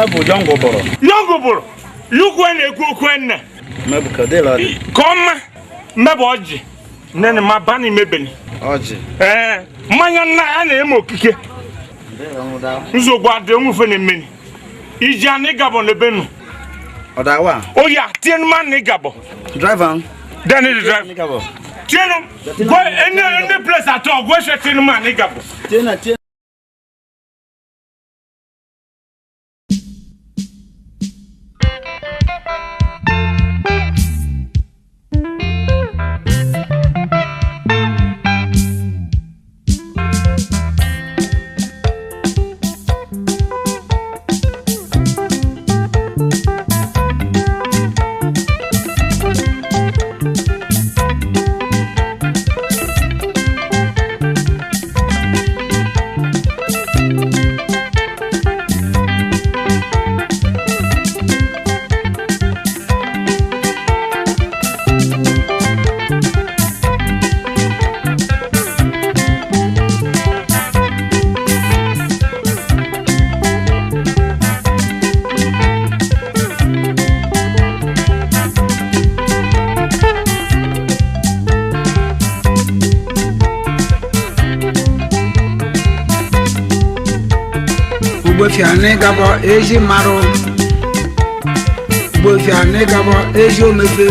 Mebu Jongo Boro. Jongo Boro. You go and go when. Mebu Cadilla. Come, Meboji. Nene ma bani mebeni. Oji. Manya na emo kike. Nzo gwa de mu fe ne meni. Ija ne gabo ne benu. Odawa. Oh yeah, tien man ne gabo. Driver. Then the driver. Tien go any place at all. Go she tien man ne gabo. Tien. Bofiane gabo eji maro Bofiane gabo eji omefe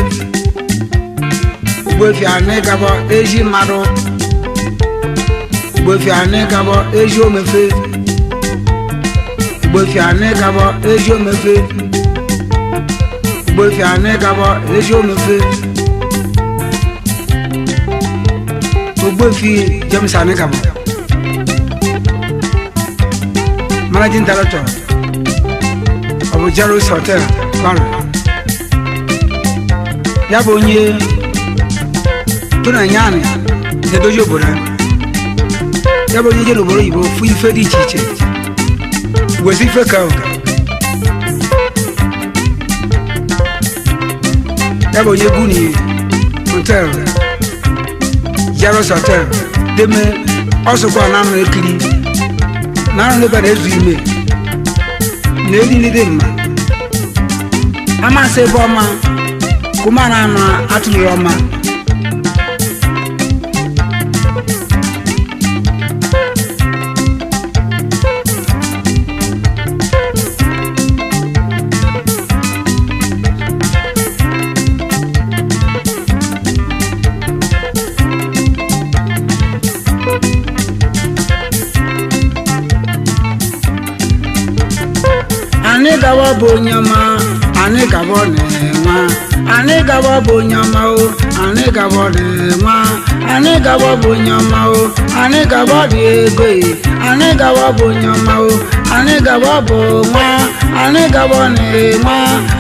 Bofiane gabo eji maro Bofiane gabo eji omefe Bofiane gabo eji omefe Bofiane gabo eji omefe Bofi Jamsane gabo Managing Director of Jaros Hotel, Paris. Yabonye Tunanyani, the Dojo Boran. Yabonye Yellow Ibo, Free Freddy Chiche. Was it for cow? Yabonye Guni Hotel, Jaros Hotel. They may also go on a na nobody is with me. Nedi dem. Ama se boma. Kumana na atuloma. Gawa bonyama, ane gabone ma, ane gawa bonyama o, ane gabone ma, ane gawa bonyama o, ane gawa diego, ane gawa bonyama o, ane gawa boma, ane gabone ma,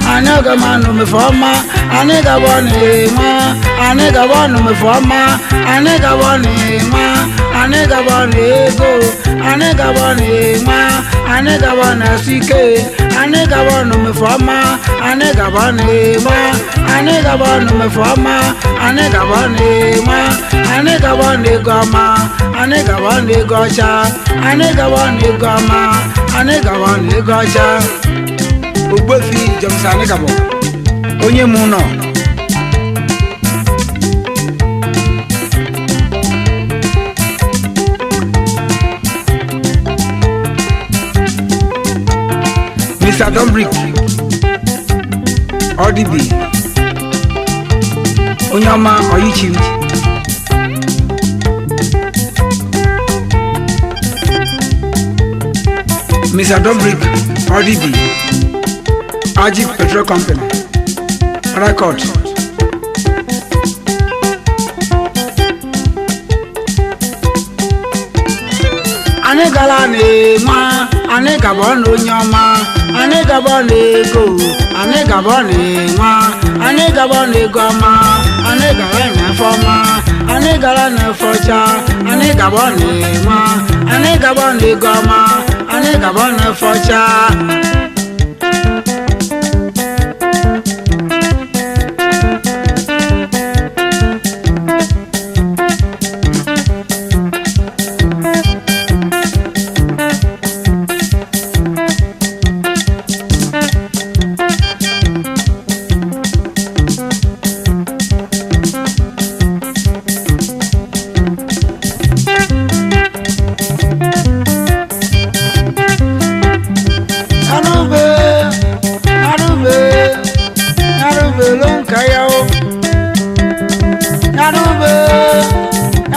ane gamano me forma, ane gabone ma, ane gabano me forma, ane gabone ma, ane gabone go, ane gabone ma, ane gabana sike. Ane gabano me forma, ane gabane ma, ane gabano me forma, ane gabane ma, ane gabane gama, ane gabane gocha, ane gabane gama, ane gabane gocha. Ugbofi Jamsane gabo, onye muno. Mr. Dombrick ODB Onyama Oyichi Mr. Dombrick ODB Ajib Petrol Company Record Ane galane ma ane gabono nyama ane gabone go ane gabone ma ane gabone goma ane galane foma ane galane focha ane gabone ma ane gabone goma ane gabone focha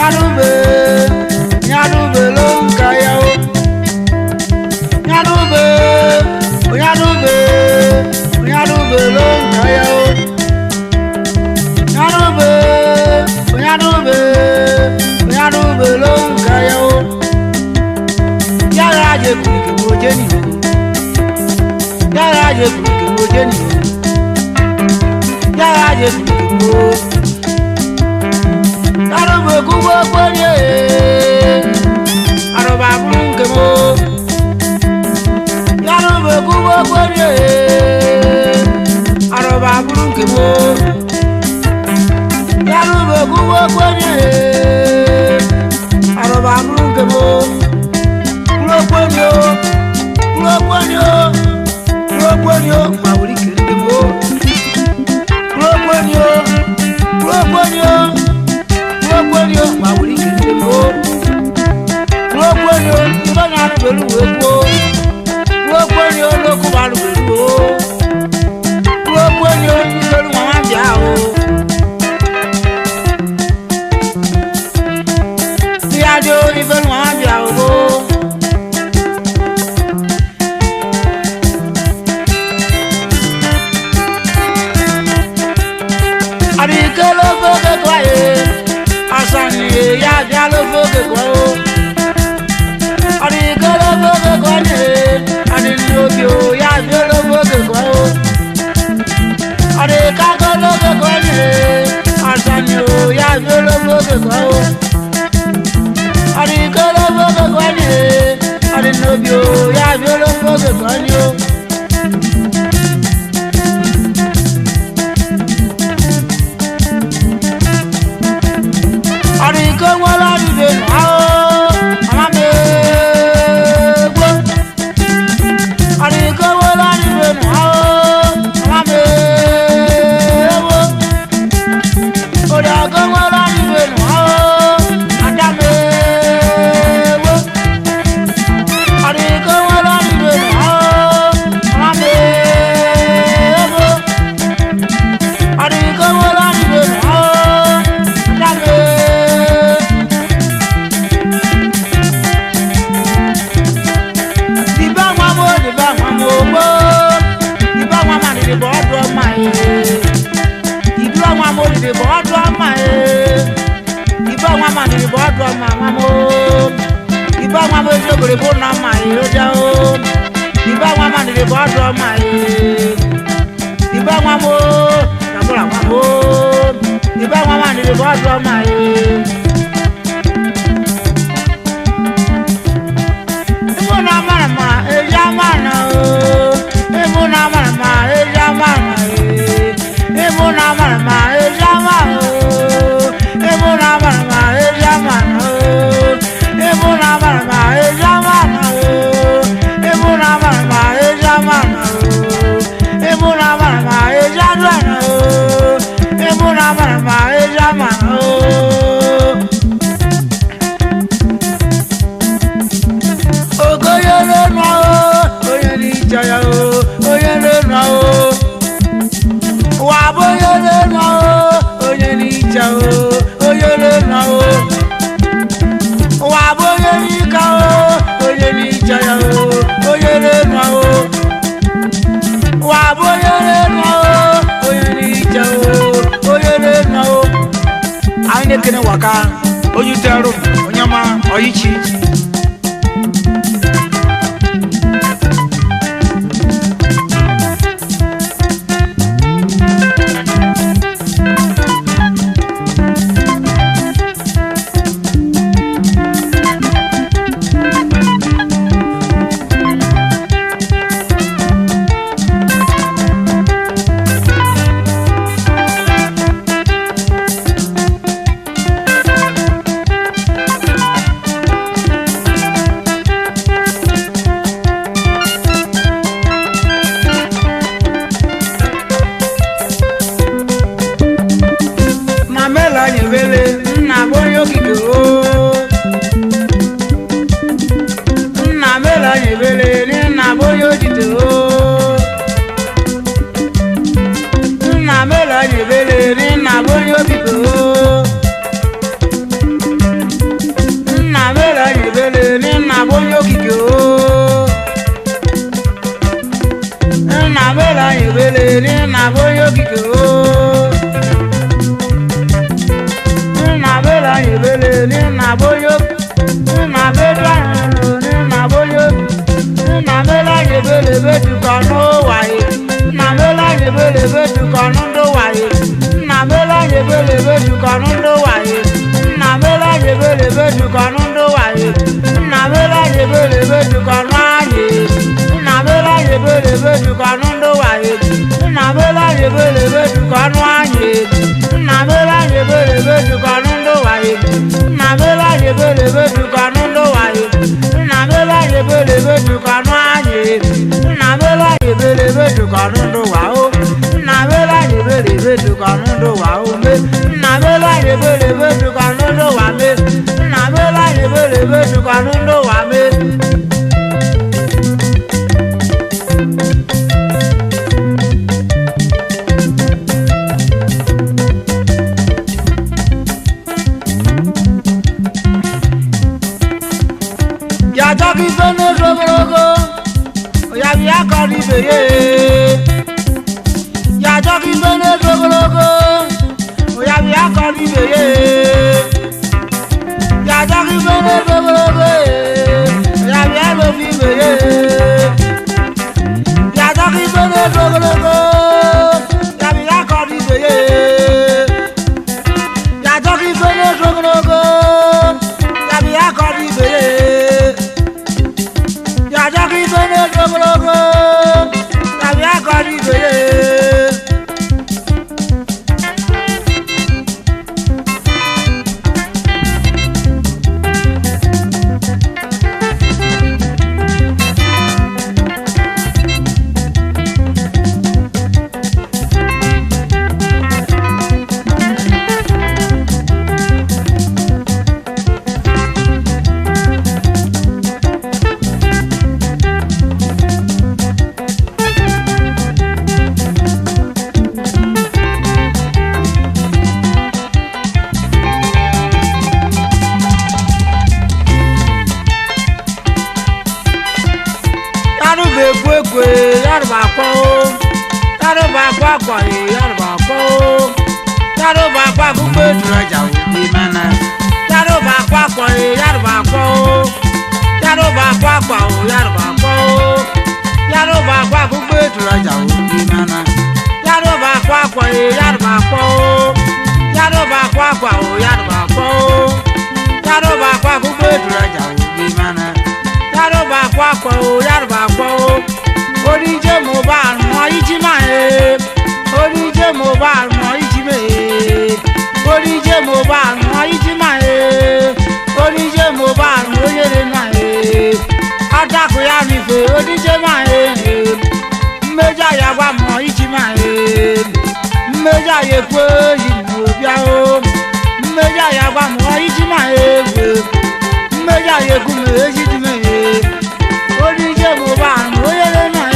nyadube nyadube lo nkaya o nyadube nyadube nyadube lo nkaya o nyadube nyadube nyadube lo nkaya o yara je kurike mo jeni yara je kurike mo jeni yara je kurike mo arúgbó kúgbó gbóni arúgbó burúkú mo arúgbó kúgbó gbóni arúgbó burúkú mo arúgbó kúgbó gbóni arúgbó burúkú mo kúlógbóni o màwúrí kìrìkì mo kúlógbóni o kúlógbóni o. Kuokwelio mawuri kirimo Kuokwelio ibana belu weko Kuokwelio loku balu belu Kuokwelio ibelu mama biao Biajo ibelu mama biao Arikelo boke kwae Asani ya jalo foge kwa o Ari galo foge kwa ne Ari nobio ya jalo foge kwa o Ari kagalo foge kwa ne Asani ya jalo foge kwa o Ari galo foge kwa ne Ari nobio ya jalo foge kwa ne o Ariko wala dibe no amame go Ariko wala dibe no amame go Oda go wala dibe no adame go Ariko wala dibe no amame go Ariko wala dibe no adame Kene waka onyu teru onyama oyichi tukọ̀nù wáyé. Nàmẹ́lá yebelebe tukọ̀nù ndó wáyé. Nàmẹ́lá yebelebe tukọ̀nù ndó wáyé. Nàmẹ́lá yebelebe tukọ̀nù ndó wáyé. Nàmẹ́lá yebelebe tukọ̀nù ayé. Nàmẹ́lá yebelebe tukọ̀nù ndó wáyé. Nàmẹ́lá yebelebe tukọ̀nù ayé. Nàmẹ́lá yebelebe tukọ̀nù ndó wáyé. Nàmẹ́lá yebelebe tukọ̀nù ndó wáyé. Nàmẹ́lá yebelebe tukọ̀nù ayé. Nàmẹ́lá yebelebe tukọ̀nù ndó wá o. Nàmẹ́lá yebelebe tukọ̀nù ndó wá o mé. Nàmẹ́lá yebelebe tukọ̀nù ndó wá mé. Nàmẹ́lá yebelebe tukọ̀nù ndó wá mé. Yàtọ̀ kí fẹ́ni rogorogo, òyàbí akọni bèyè. Yàtọ̀ kí fẹ́ni rogorogo, òyàbí akọni bèyè. Yàtọ̀ kí fẹ́ni rogorogo, òyàbí ẹlòmí bèyè. Yàtọ̀ kí fẹ́ni rogorogo, òyàbí akọni bèyè. Yàtọ̀ kí fẹ́ni rogorogo, òyàbí akọni bèyè. Yàtọ̀ kí fẹ́ni rogorogo, òyàbí akọni bèyè. Kwekwe yarba ko yarba kwa kwa yarba ko yarba kwa kugbe duraja obi mana yarba kwa ko yarba ko yarba kwa kwa yarba ko yarba kwa kugbe duraja obi mana yarba kwa ko yarba ko yarba kwa kwa yarba ko yarba kwa kugbe duraja obi mana yarba kwa ko yarba ko oníjẹ mo bá rùn ìjì máa he oníjẹ mo bá rùn ìjì máa he oníjẹ mo bá rùn ìjì máa he oníjẹ mo bá rùn oyèrè náà he adakun ya mi fè oníjẹ máa he mmejọ àyàgbá mọ ìjì máa he mmejọ àyèpé yìí mọ bíà o mmejọ àyàgbá mọ ìjì máa he mmejọ àyèkú mi èjì dì mí he oníjẹ mo bá rùn oyèrè náà.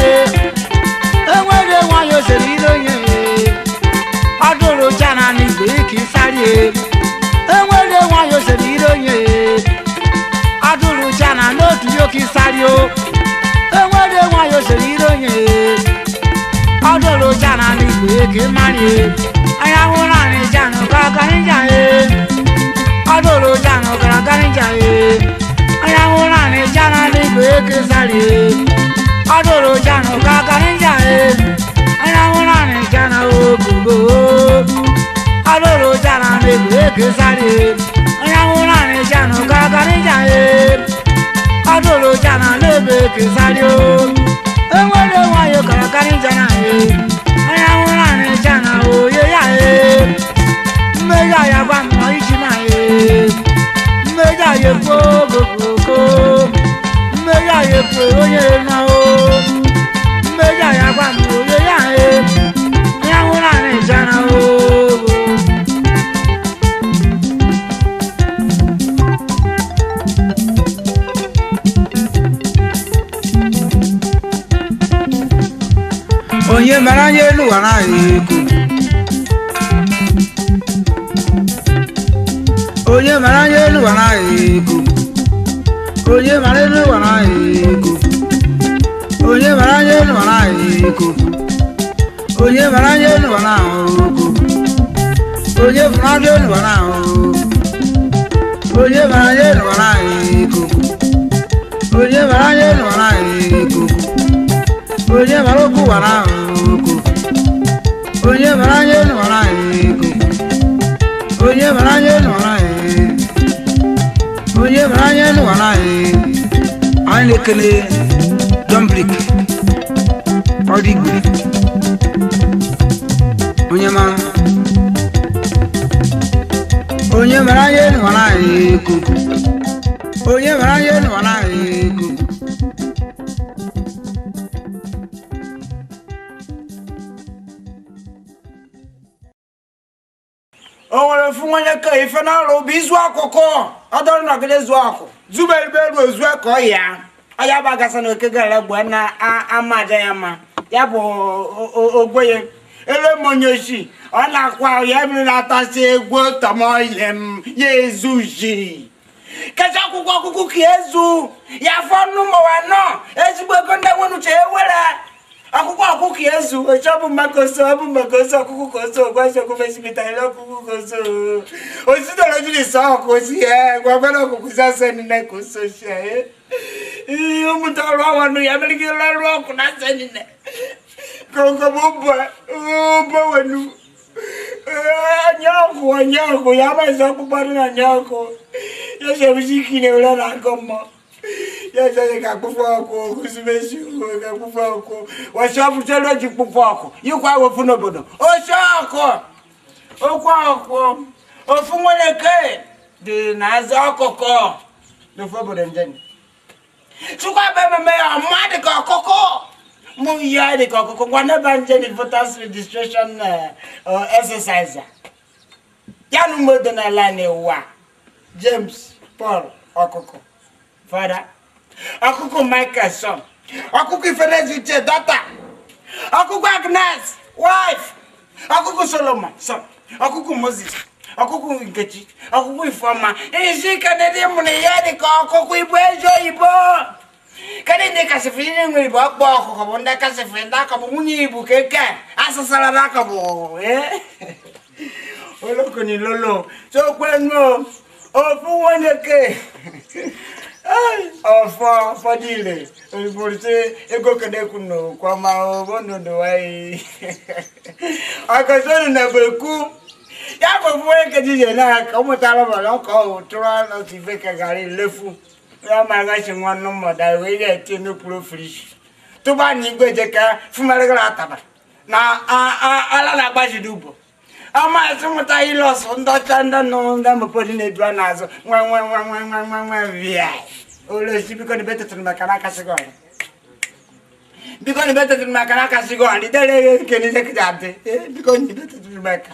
Adoro jana ni gbèkì sáré enwere wọn yóò ṣe ní ìròyìn adoro jana lóòtú yóò kí sáré o enwere wọn yóò ṣe ní ìròyìn adoro jana ni gbèkì márì ayáwó láàrin jana gàgà níjà adoro jana gàgà níjà ayáwó láàrin jana ni gbèkì sáré adoro jana gàgà níjà ayáwó láàrin jana ogogo adoro jana ni gbèkì sáré ayáwó láàrin jana gàgà níjà adoro jana ni gbèkì sáré o enwere wọn yóò gàgà níjà náà ayáwó láàrin jana oyè yá mmejọ àyàgbá mọ ìjì máa mmejọ àyèpò gògògò mmejọ àyèpò oyè náà o mmejọ àyàgbá mọ oyè yá ayáwó láàrin jana o. Onye mara nye elu wa na ego onye mara nye elu wa na ego onye mara elu wa na ego onye mara nye elu wa na ego onye mara nye elu wa na ego onye mara nye elu wa na ego onye mara nye elu wa na ego onye mara nye elu wa na ego onye mara okwu wara okwu onye mara anya enu wara ego onye mara anya enu wara onye mara anya enu wara anyị na-ekele John Brick ọdị igwe onye mara anya enu wara ego onye mara anya enu wara ego o nwere fún wọn ka ife na ro bi zu akoko odor na gele zu akọ zuba ibe ru zu akọ ya aya ba gasa na okegara gbo na amaja ya ma ya bụ ogboye ele monyoshi ona kwa ya mi na ta se egwo tomo ilem yezuji kaja kuku ki ezu ya fonu mo wa no ezigbo ego nda wonu che ewere akwụkwọ ka ezu ochabu makoso abu makoso akwụkwọ koso gwa shoko fesibita ile akwụkwọ koso osidoro jiri so ko si gwa bana ko kusasa ni na koso sha umutaro wanu ya meliki laro ko na seni ne ko bo wanu anyako ya ba so ko bari anyako ya se bisiki ne ula na gomo ya se ka kufoko kusimeshi ka kufoko wa shafu telo ji kufoko yikwa wo funo bodo o shako o kwako o funwele ke de naza kokko do fo bodo njani chukwa be me amade ka kokko mu ya de ka kokko wana banjani voters registration exercise ya nu modo na line wa James Paul Okoko Father, Akuku Michael son, Akuku Ifenezuche daughter, Akuku Agnes wife, Akuku Solomon son, Akuku Moses, Akuku Nkechi, Akuku Ifeoma. Isi kanede mune yadi ka Akuku Ibo. Kanede kasifini ngwe Ibo akpo Akuku bonda kasifini da ka munyi Ibu keke asasala da ka bo Oloko ni lolo. So kwenu ofu woneke. For dile burte ego kede kuno kwa ma obono do wai akaso na beku ya bo fwe ke dije na ka mo ta lo lo ko tura no ti fe ka gari lefu ya ma ga se won no mo da we ye ti no pro frish to ba ni gbeje ka fun ma regala taba na ala na gba jidubo ama se mo ta ilo so ndo chanda no nda mo podi ne dua na zo nwa via ole si biko ni beto tun makana kasigo biko ni beto tun makana kasigo ndi dele ke ni de kjade biko ni beto tun maka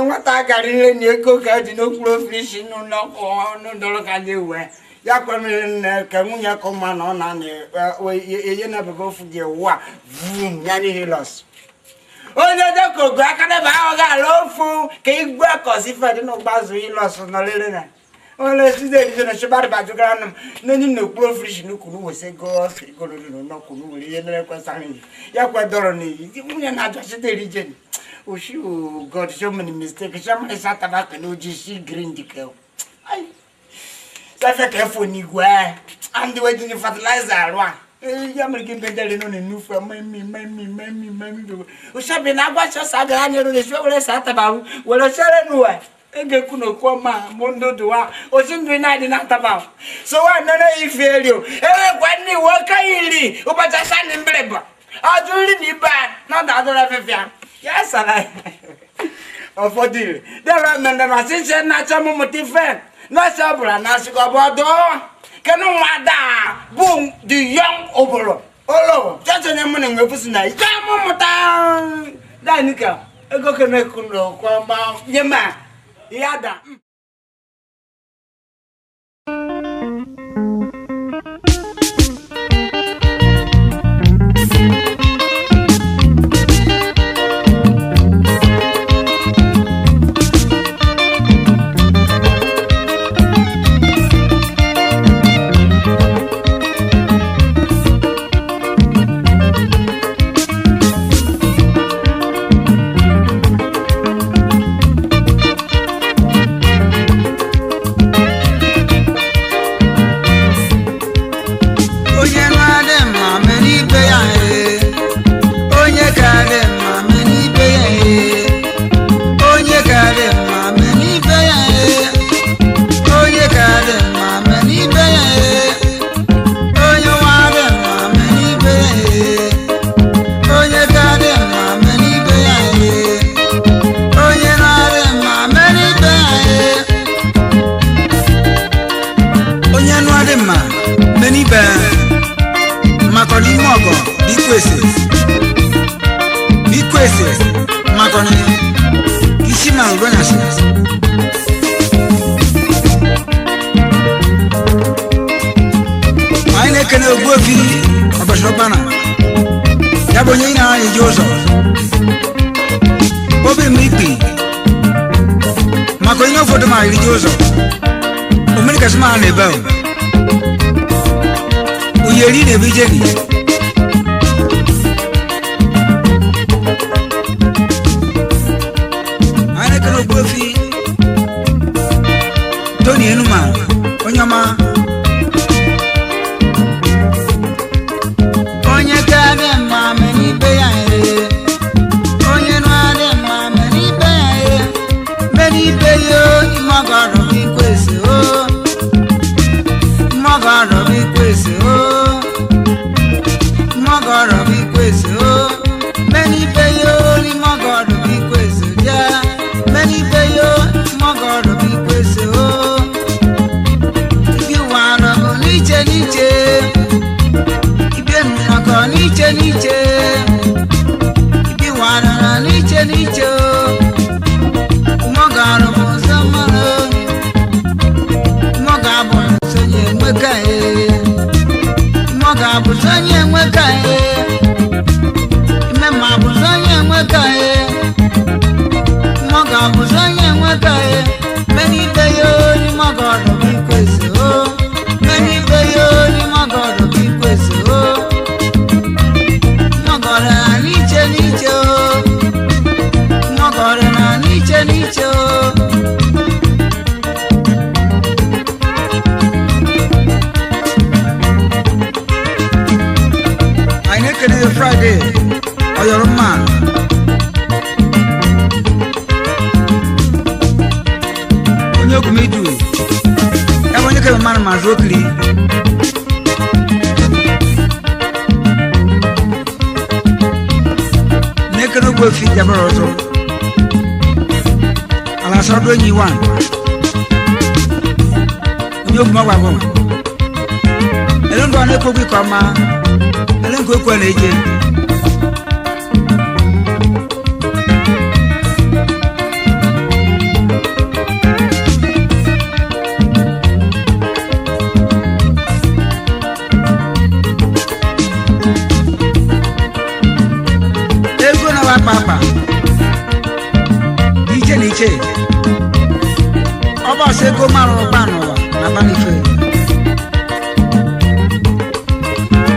nwata gari le ni ego ka di no kuro fish no no ko no dolo ka je we ya kwa mi na ka munya ko ma no na ni ye na bego fuje wa vum ya ni hilos onye de ko gba kana ba o ga lo fun ke igba ko si fe no gbazu hilos no lele na ole si de je na shebari ba jugranum no ni no kuro fish no kunu we se go fi go no kunu we ye na kwa sani ya kwa doro ni munya na jo se de region o shi o god so many mistakes shama isa tabaka no ji si green dike ai sa fe ke fo ni gwa and the way the fertilizer ro ya me ke bendele no ne nufu mami o shabe na gwa so sa ga ni ro le so le sa tabawu we lo sere nu wa ege kuno kwa ma mondo duwa o sindu na di na tabawu so wa no na ifelio ewe kwa ni wo kaili o ba ta sani mbreba aduri ni ba na da do la fefia yes ala ofodile de ra menda na sinse na chamu motife no sabra na sigobodo kenu wada boom the young obolo olo jaje ne mun nwe fusi na jamu muta danika ego kene kuno kwa ma nyema yada do my religioso. Omega Sman Nebel. We are in a vision. I can go fee. Tony Numa, Onyama. Onya Kade, Mamma, Many pay you, Magar of Equation. Magar of Equation. Magar of Equation. Many pay you, Magar of Equation. Yeah, many pay you, Magar of Equation. If you want to go Nietzsche, if you want to go Nietzsche, if you want to Nietzsche. Abusanye mwekae Mema abusanye mwekae Moga abusanye mwekae Many beyo ni magoro bikwese o Many beyo ni magoro bikwese o Magoro na niche o Magoro na niche o Friday, or your man. When you come to it, I want to get a man of Rockley. Make no go feed the Baroto. And I saw when you want. You know, my woman. I don't want to cook with go kwa leje ego na wa papa niche oba se go maro bano wa na banife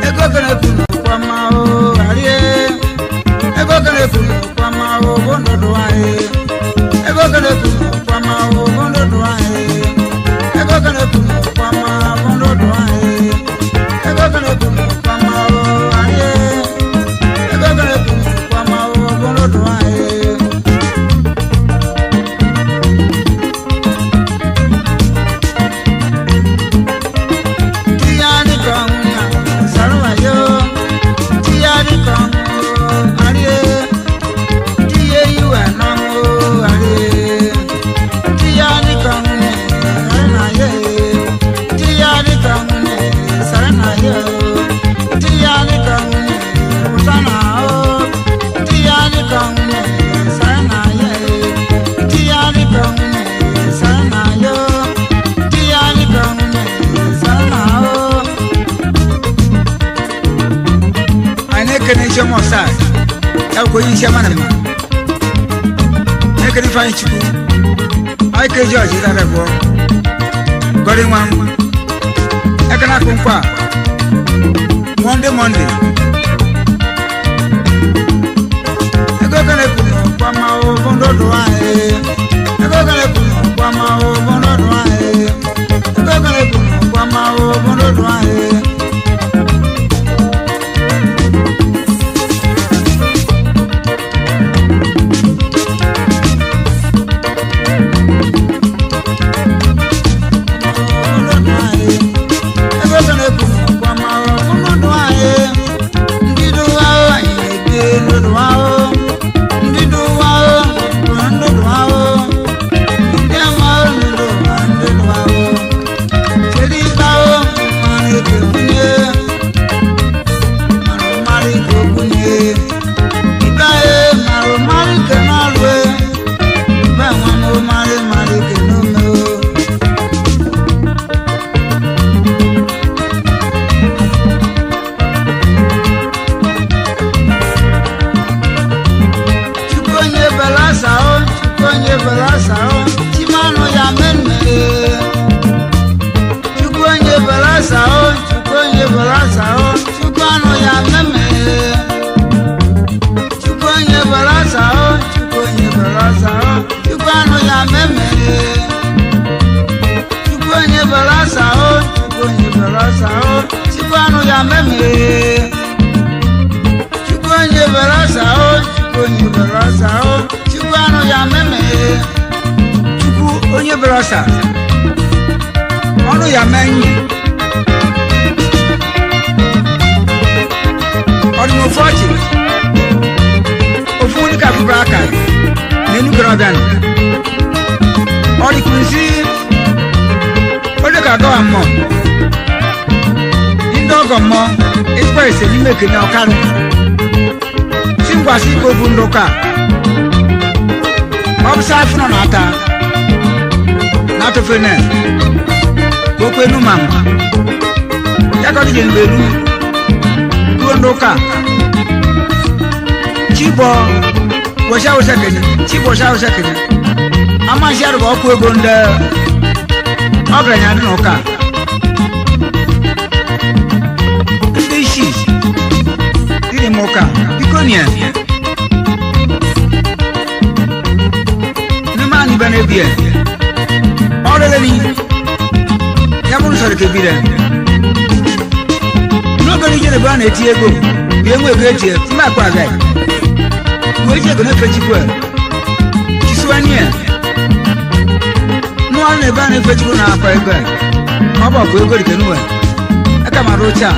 ego gana kuno Kwamao, Arie, Ego Galepuno, Kwamao, Bondo Duae, Ego Galepuno, Kwamao, Bondo Duae, Ego Galepuno, Kwamao, Bondo Duae, Ego Galepuno, Kwamao, Arie, Ego Galepuno, Kwamao, Bondo Duae. Tiani Konya, Saruayo. I go in Shaman. I can find you. I can judge that I go. Got in one. I cannot compare. Monday. I go to the Pamao, Bondo Duae. I go to the Pamao, Bondo Duae. I go to the Pamao, Bondo Duae. belasa o chukonye belasa o chukonu ya meme chukonye belasa o chukonye belasa o chukonu ya meme chukonye belasa o chukonye belasa o chukonu ya meme chukonye belasa o chukonye belasa o chukonu ya meme chukwu onye belasa ọnụ ya menyi ọdụmọ fọchị ofu ndị ka fụbara aka n'enu gọrọbịa ọ dịkwuzi onye ka agawa mmụọ ndị ọgọ mmụọ ezigbo ese n'ime ekene ọkarụ si ngwasị ikpe ofu ndị ụka ọ bụ saa afọ nọ na-ata na-atụfe okwe nu mama yakọdị je mbelu ruo n'ụka chibo wọsha osekene amasị arụba ọkụ ego ndị ọgaranya dị n'ụka ndị isi dịrị m ụka biko nie n'ime anyị bịa n'ebie ọrịa ya bụrụ sọrọ ka ebire n'oge n'ije na ebe a na-eti ego bie nwe ego eji mma akpa aga uwe eji ego na-efe chukwu chisuwanie n'ọrụ na ebe a na-efe chukwu na-akpa ego ọ bụ ọkụ ego dike n'uwe aka mara oche a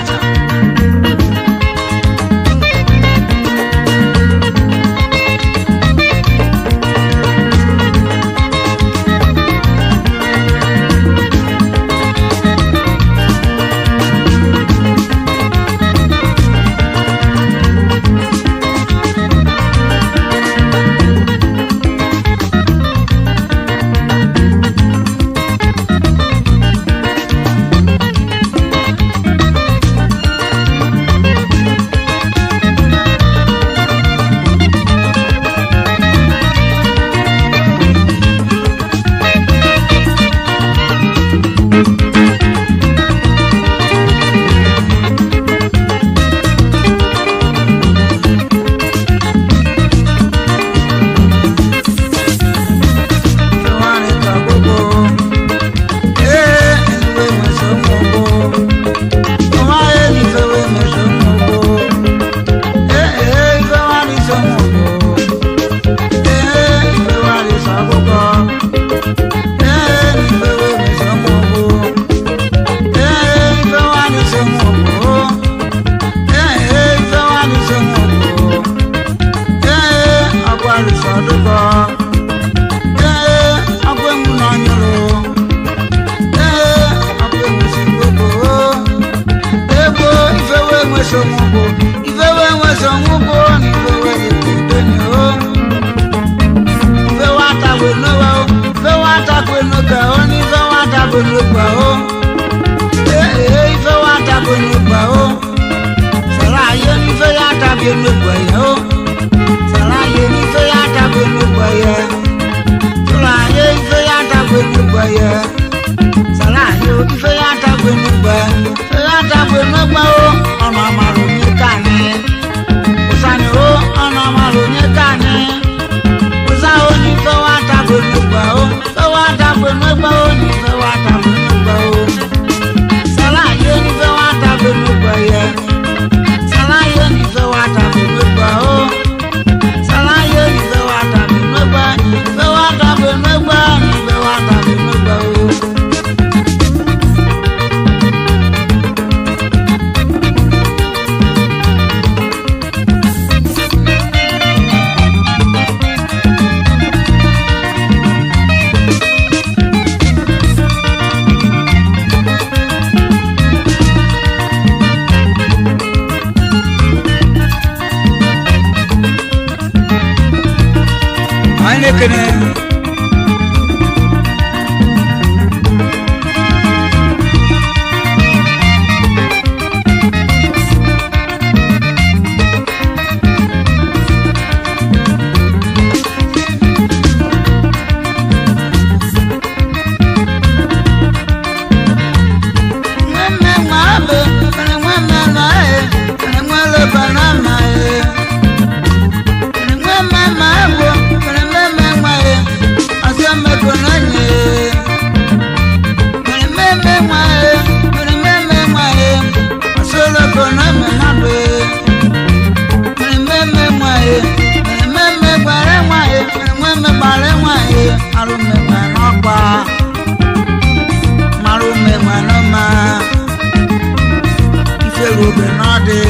de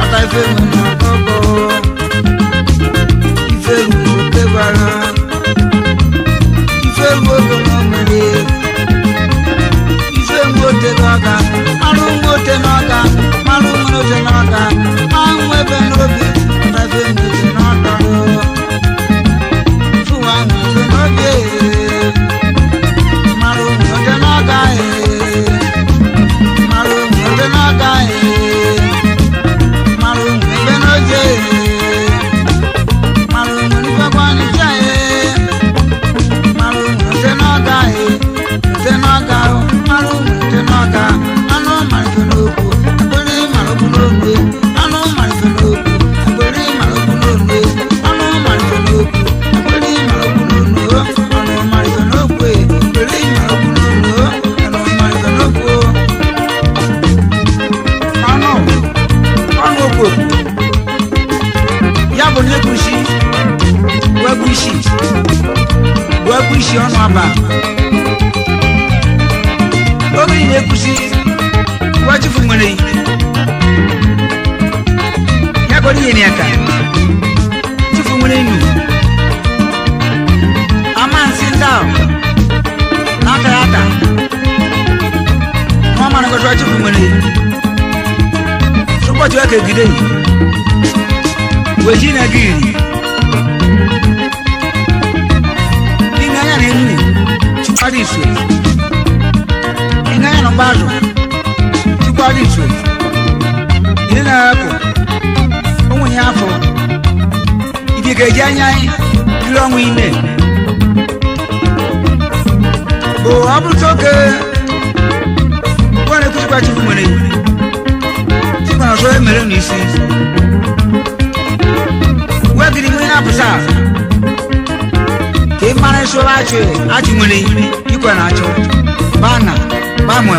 ata ife mu no koko ife mu te bara ife mu to no mere ife mu te naga aru mu te naga maru mu te naga anwe be no bi ata ife mu te naga fuwa mu te no bi maru mu te naga Wabushi ọnụ aba oge na-ekwusi wachifu nwere ya gọrọ ihe n'aka chifu nwere inu amansi ndị ahụ n'aka ya aka nwa mara gọrọ chifu nwere ụbọchị ya ka egide weji na gị Chukadisu inganya no bazo Chukadisu ina hapo omunya hapo idikejanya ilongu ine o abutoke wane kuchukwa chifu mwene chukwa na soe mere nisi wegiri mwene hapo saa ke mara so achi nwere ikwe na acho bana bamwe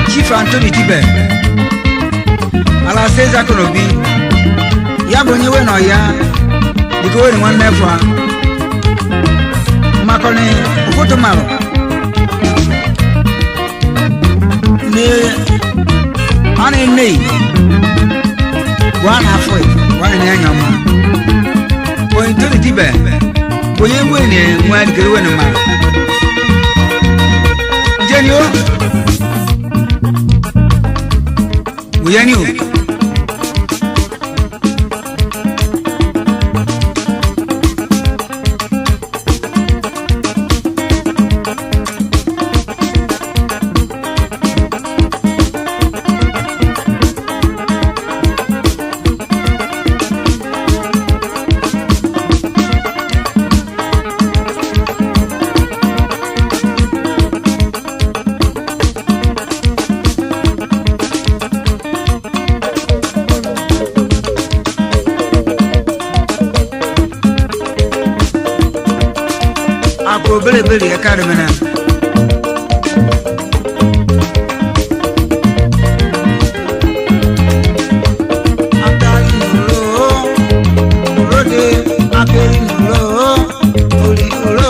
Chief Anthony Tibe ala seza konobi ya bonyewe no ya dikowe ni nwanne fa makoni ofoto malo ni ani nei wana foi wana ni anyama o Anthony Tibe bonyewe ni nwa dikowe ni malo jenio Uyani o bele ya karmena atari lo rode akeri lo ori lo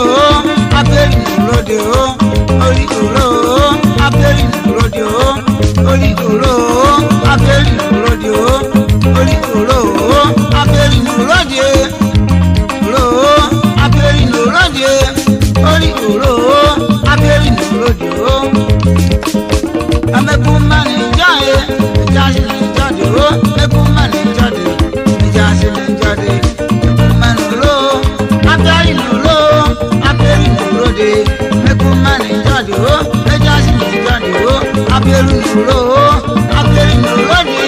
n'ụlọdị ro apịrị n'ụlọdị ori oro apịrị n'ụlọdị o ameku mmanụ njọdị njọdị njọdị o meku mmanụ njọdị njọdị njọdị meku mmanụ ro apịrị n'ụlọ apịrị n'ụlọdị meku mmanụ njọdị o njọdị njọdị o apịrị n'ụlọ apịrị n'ụlọdị.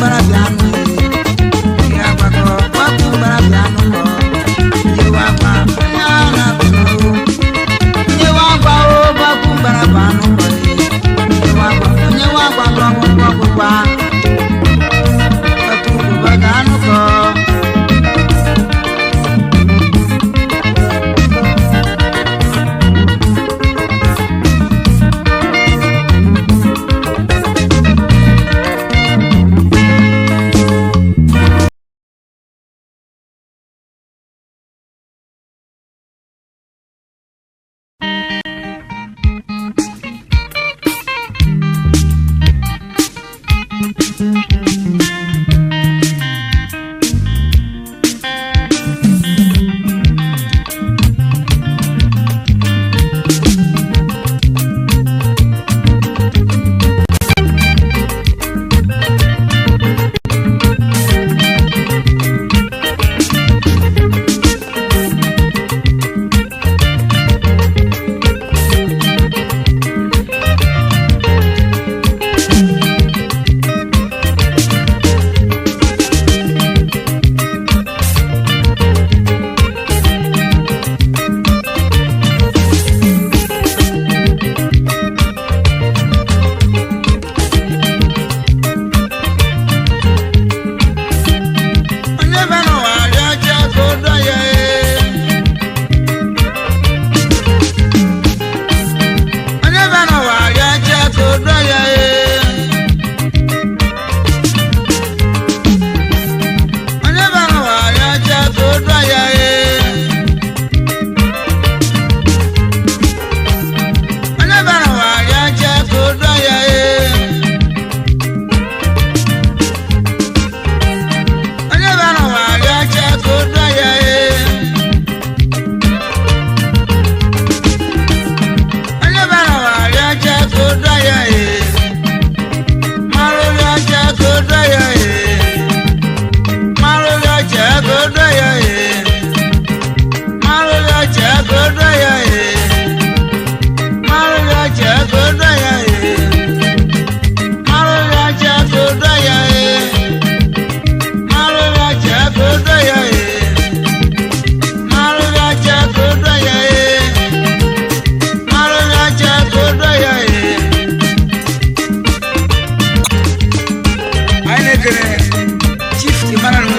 Barabanu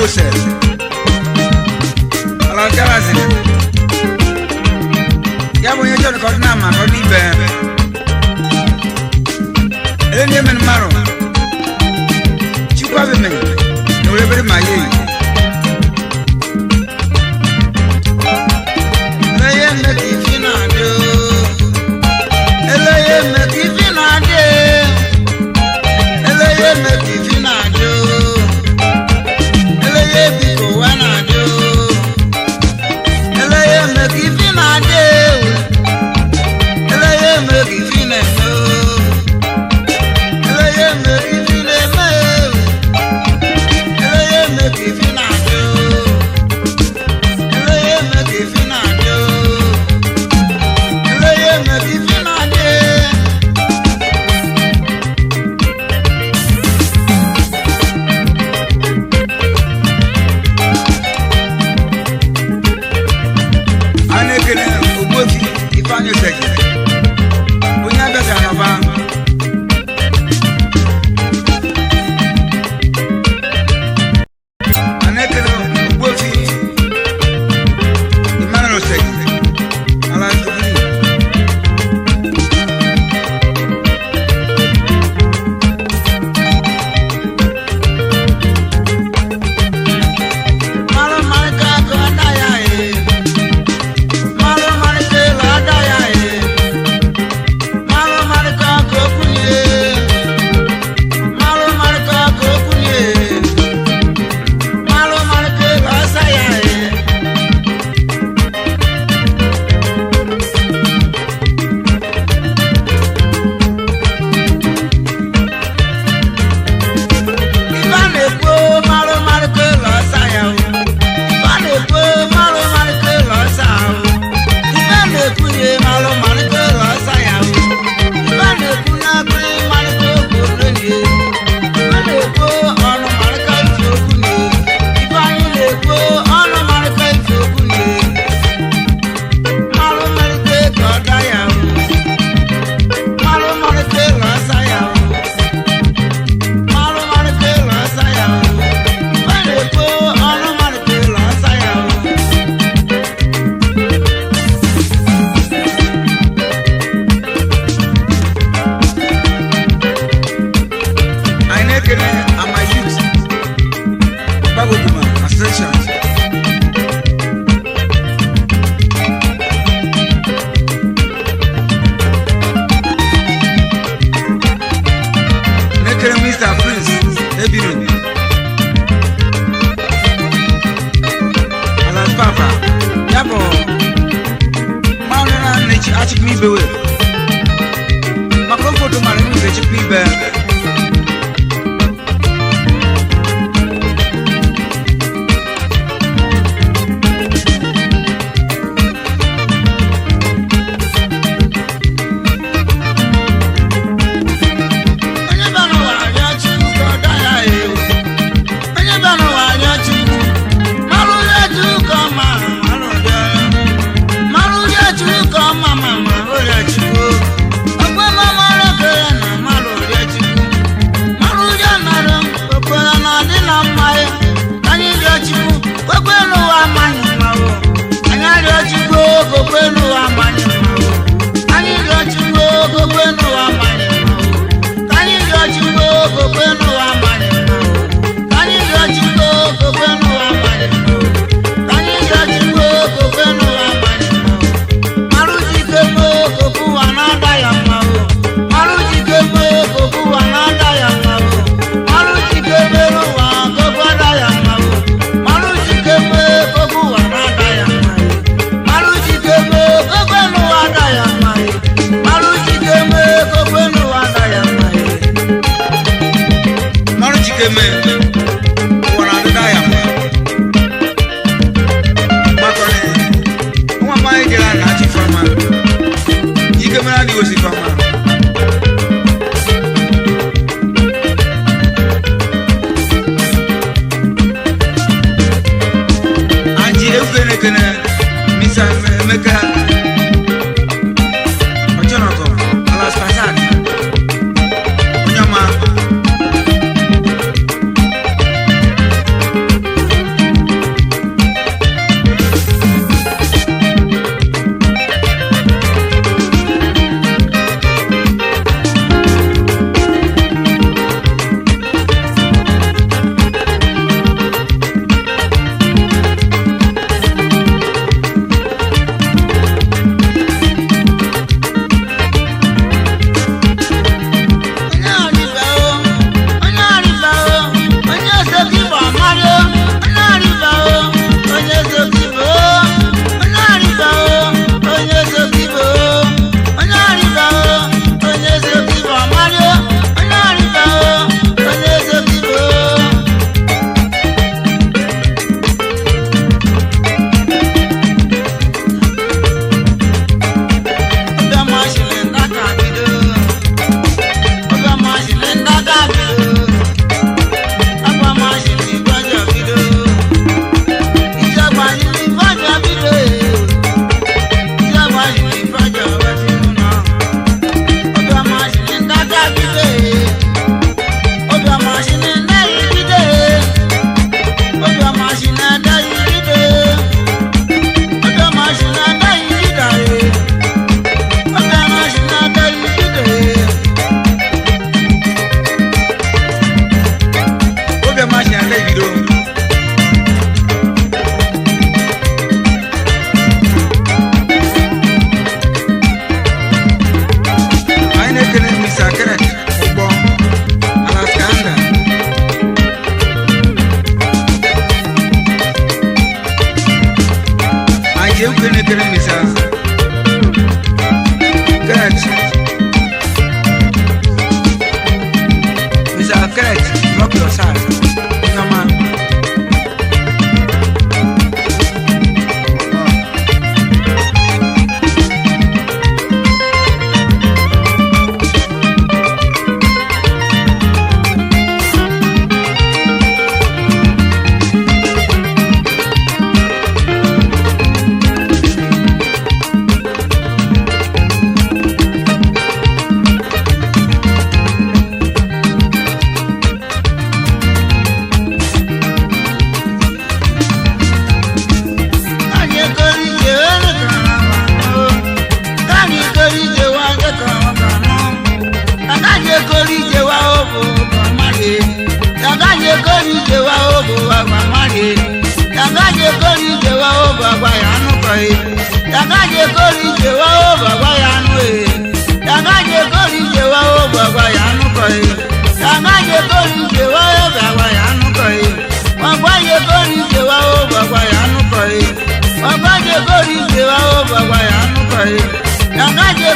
wose ala garazi ya bo yejo ko na ma ko ni be ele ni men maro chikwa be men no le be ma ye la ye me ki fina do ele ye me ki fina de ele ye me ki fina do ele ye bi ko wana do ele ye me ki fina de ele ye me ki fina do ele ye me ki fina me ele ye me ki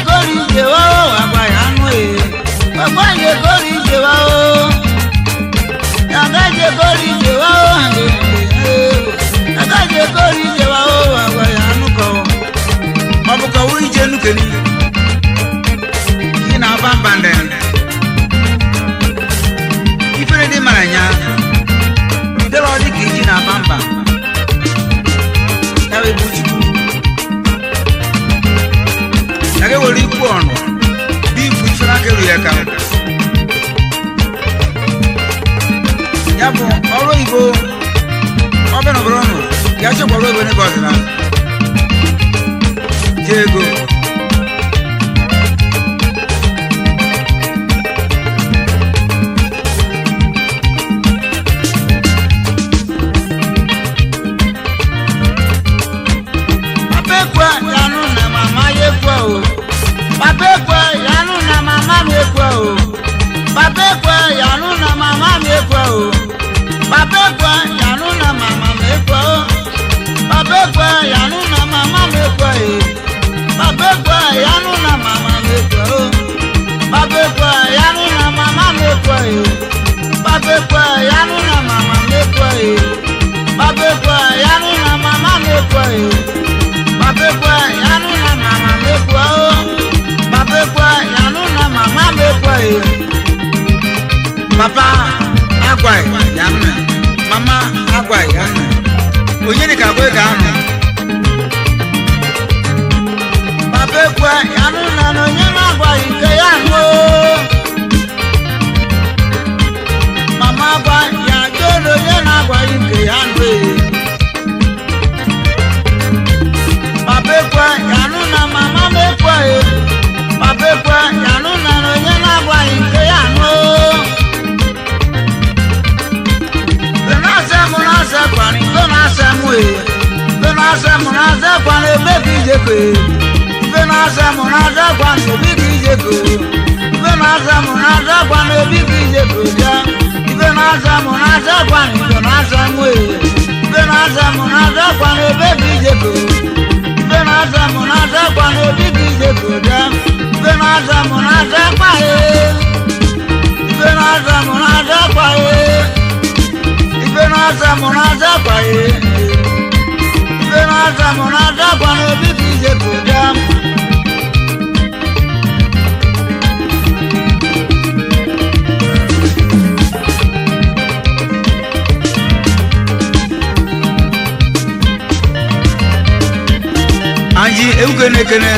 kórì jẹ wá ó àgbàyà nù ẹ bàbá jẹ kórì jẹ wá ó yàgá jẹ kórì jẹ wá ó yàgá jẹ kórì jẹ wá ó àgbàyà nù kọ ọbùkọ wúri jẹ nù kẹni kí nà bá ń bandẹ ìfẹrẹ dé mara nya ìdẹrọ ọdí kì í jí nà bá ń bà yàrá ibu chukwu yàgá wòlé ikú ọ̀nà bí ikú ìfẹ́rẹ́ akẹ́rù yẹ ká yàbọ̀ ọ̀rọ̀ ìbò ọbẹ̀ nà bọ̀rọ̀ nù yàtọ̀ ọ̀rọ̀ ìbò ní bọ̀dù náà jẹ́ ego. Babekwa yanu na mama mekwa o babekwa yanu na mama mekwa o babekwa yanu na mama mekwa o babekwa yanu na mama mekwa e babekwa yanu na mama mekwa o babekwa yanu na mama mekwa e babekwa yanu na mama mekwa e babekwa yanu na mama mekwa e babekwa yanu na mama mekwa o babekwa yanu na mama mekwa e papa agwai yanu mama agwai yanu onye ni ka gwe ga anu babekwa yanu na onye na agwai nke yanu mama agwai ya jolo onye na agwai nke yanu babekwa yanu na mama mekwa e babekwa yanu na onye na agwai nke yanu benasa munasa kwani benasa mwe benasa munasa kwani bebi jeko benasa munasa kwani bebi jeko benasa munasa kwani bebi jeko ja benasa munasa kwani benasa mwe benasa munasa kwani bebi jeko benasa munasa kwani bebi jeko ja benasa munasa kwani benasa munasa kwani benasa munasa kwani benasa munasa kwani bebi jeko ja anji eugene kene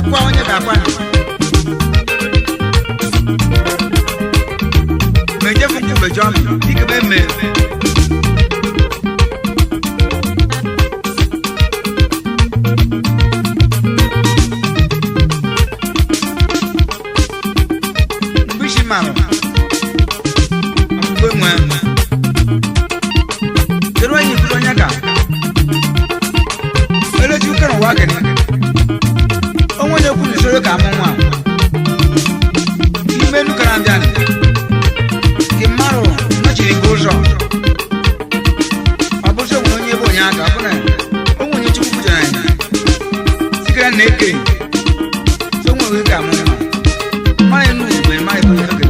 kwa onye ga-akwa na meje fuku meje ọmị ike be mme mbishi maro akwụkwọ enwe kedu onye ikwuru onye ka eleji ụka n'ụwa gịnị onwe onye kwuru usoro ka amụ nwa ime enu kara mbịa gị mmarụ nọchiri gị ụzọ ọ bụzi onwe onye ebe onye aka ọ bụ na onwe onye chukwu kwujara anyị sikara na eke so onwe onye ka amụ nwa mara enu mgbe mara ebe onye oge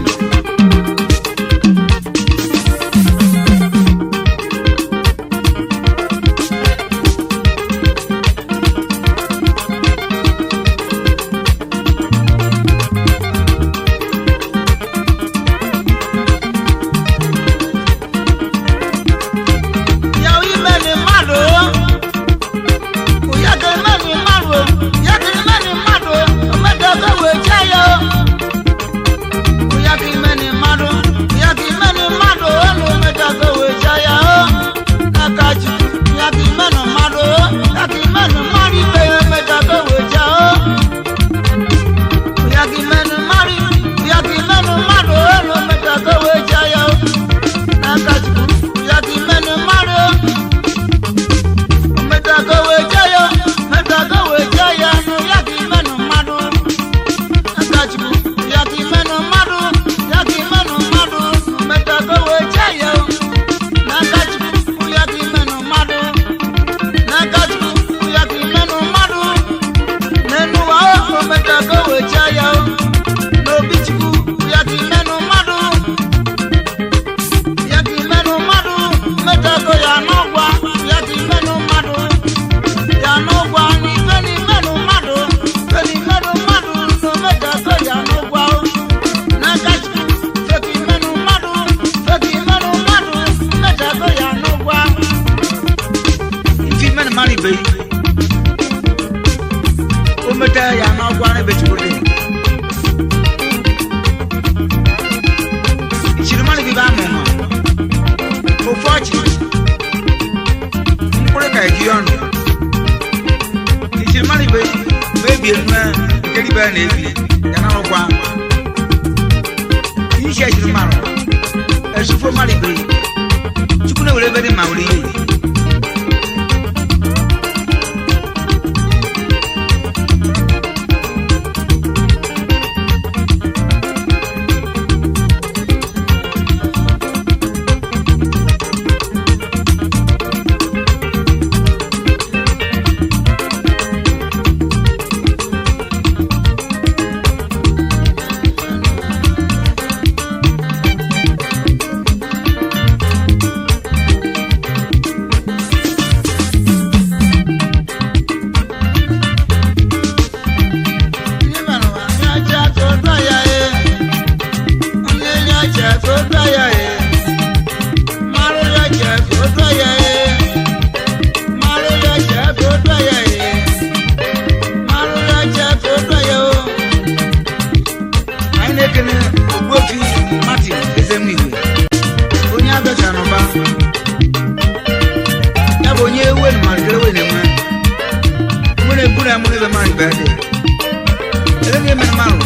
Ele ni men maru.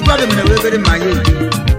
Kwa de men we be ma ye.